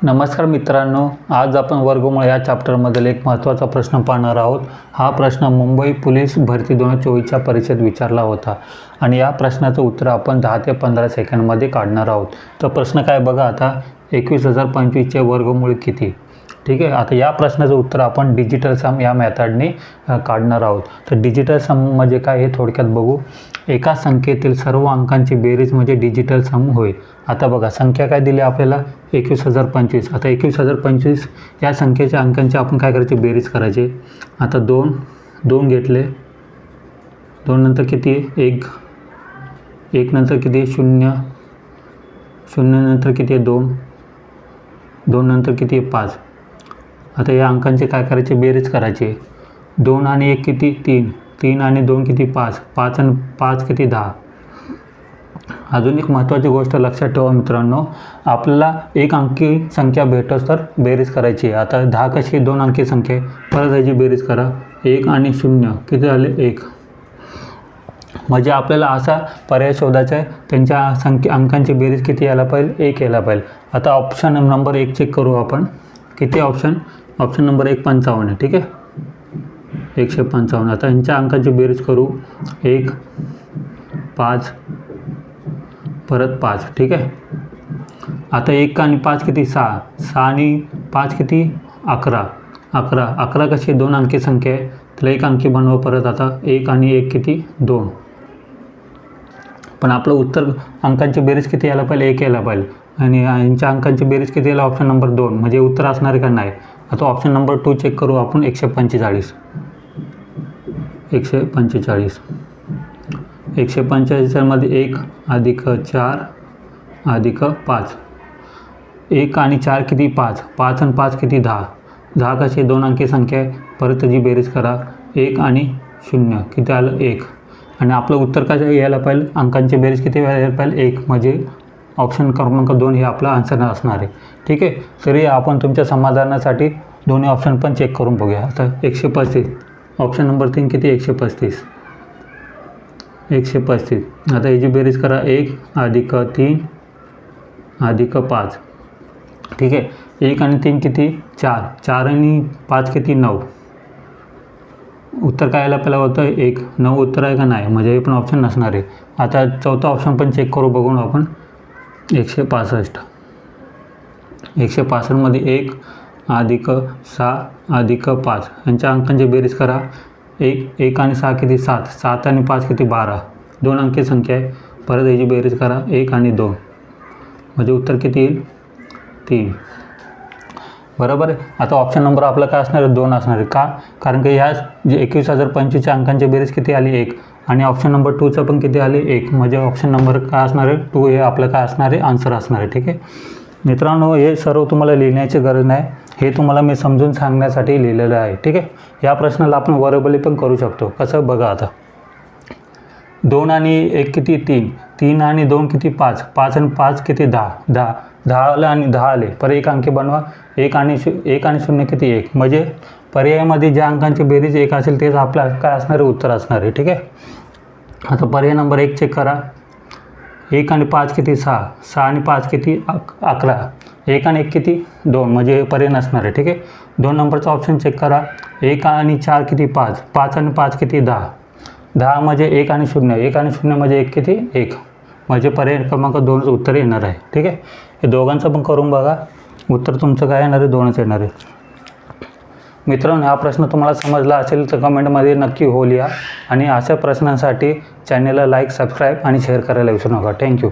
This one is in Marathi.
नमस्कार मित्रांनो, आज आपण वर्गमूळ या चॅप्टरमधील एक महत्त्वाचा प्रश्न पाहणार आहोत। हा प्रश्न मुंबई पोलीस भरती 2024च्या परीक्षेत विचारला होता आणि या प्रश्नाचं उत्तर आपण 10 ते 15 सेकंडमध्ये काढणार आहोत। तर प्रश्न काय बघा आता, 21,025चे वर्गमूळ किती? ठीक आहे, आता या प्रश्नाचं उत्तर आपण डिजिटल सम या मेथडने काढणार आहोत। तर डिजिटल सम म्हणजे काय हे थोडक्यात बघू। एका संख्येतील सर्व अंकांची बेरीज म्हणजे डिजिटल सम होय। आता बघा, संख्या काय दिली आपल्याला 21,025। आता 21,025 या संख्येच्या अंकांची आपण काय करायची, बेरीज करायची। आता 2 घेतले, 2 नंतर किती आहे 1, 1 नंतर किती आहे 0, 0 नंतर किती आहे 2, 2 नंतर किती आहे 5। आता या अंकांची काय करायची, बेरीज करायची। 2 आणि 1 किती 3, 3 आणि 2 किती 5, 5 आणि 5 किती 10। अजून एक महत्त्वाची गोष्ट लक्षात ठेवा मित्रांनो, आपल्याला एक अंकी संख्या भेटोस तर बेरीज करायची। आता 10 कशी 2 अंकी संख्या आहे, परत याची बेरीज करा। 1 आणि 0 किती झाले 1, म्हणजे आपल्याला असा पर्याय शोधायचा आहे त्यांच्या अंकांची बेरीज किती यायला पाहिजे, 1 यायला पाहिजे। आता ऑप्शन नंबर 1 चेक करू आपण, किती ऑप्शन नंबर 1 55, ठीक आहे 155। आता यांच्या अंकांची बेरीज करू, 1 5 परत 5, ठीक आहे। आता 1 आणि 5 किती 6, 6 आणि 5 किती 11, 11 कशी 2 अंकी संख्या आहे, त्याला 1 अंकी बनवा परत। आता 1 आणि 1 किती 2, पण आपलं उत्तर अंकांची बेरीज किती यायला पाहिजे, 1 यायला पाहिजे। आणि यांच्या अंकांची बेरीज किती यायला, ऑप्शन नंबर 2, म्हणजे उत्तर असणार आहे का नाही। आता ऑप्शन नंबर 2 चेक करू आपण, 145, 145मध्ये 1 अधिक 4 अधिक 5, 1 आणि 4 किती 5, 5 आणि 5 किती 10, 10 कशी 2 अंकी संख्या आहे, परत त्याची बेरीज करा। 1 आणि 0 किती आलं 1, आणि आपलं उत्तर काय यायला पाहिजे, अंकांची बेरीज किती यायला पाहिजे 1, म्हणजे ऑप्शन क्रमांक 2 हे आपला आन्सर असणार आहे, ठीक आहे। तरी आपण तुमच्या समाधानासाठी दोन्ही ऑप्शन पण चेक करून बघूया। आता 135, ऑप्शन नंबर 3 किती 135, आता याची बेरीज करा। 1 अधिक 3 अधिक 5, ठीक आहे। 1 आणि 3 किती 4, 4 आणि 5 किती 9, उत्तर काय यायला पहिला होतं 1, 9 उत्तर आहे का नाही, म्हणजे हे पण ऑप्शन नसणार आहे। आता चौथा ऑप्शन पण चेक करू बघून आपण, 165मध्ये 1 अधिक 6 अधिक 5, यांच्या अंकांची बेरीज करा। 1 आणि 6 किती 7, 7 आणि 5 किती 12, 2 अंकी संख्या आहे, परत याची बेरीज करा। 1 आणि 2, म्हणजे उत्तर किती येईल 3, बरोबर आहे। आता ऑप्शन नंबर आपला काय असणार आहे 2 असणार आहे, का कारण की ह्या जे 21,025च्या अंकांची बेरीज किती आली 1, आणि ऑप्शन नंबर 2चं पण किती आले 1, म्हणजे ऑप्शन नंबर काय असणार आहे 2 हे आपलं काय असणार आहे आन्सर असणार आहे, ठीक आहे मित्रांनो। हे सर्व तुम्हाला लिहिण्याची गरज नाही, हे तुम्हाला मी समजून सांगण्यासाठी लिहिलेलं आहे, ठीक आहे। या प्रश्नाला आपण व्हर्बली पण करू शकतो, कसं बघा। आता 2 आणि 1 किती 3, 3 आणि 2 किती 5, 5 आणि 5 किती 10, 10 आलं आणि 10 आले, पर 1 अंकी बनवा। 1 आणि 0 किती 1, म्हणजे पर्यायामध्ये ज्या अंकांची बेरीज 1 असेल तेच आपलं काय असणार आहे उत्तर असणार आहे, ठीक आहे। आता पर्याय नंबर 1 चेक करा। 1 आणि 5 किती 6, 6 आणि 5 किती 11, 1 आणि 1 किती 2, म्हणजे हे पर्याय नसणार आहे, ठीक आहे। 2 नंबरचा ऑप्शन चेक करा। 1 आणि 4 किती 5, 5 आणि 5 किती 10, 10 म्हणजे 1 आणि 0, 1 आणि 0 म्हणजे 1 किती 1, म्हणजे पर्याय क्रमांक 2चं उत्तर येणार आहे, ठीक आहे। हे दोघांचं पण करून बघा, उत्तर तुमचं काय येणार आहे 2च येणार आहे। मित्रांनो, हा प्रश्न तुम्हाला समजला असेल तर कमेंटमध्ये नक्की हो लिहा, आणि अशा प्रश्नांसाठी चॅनलला लाईक, सबस्क्राईब आणि शेअर करायला विसरू नका। थँक्यू।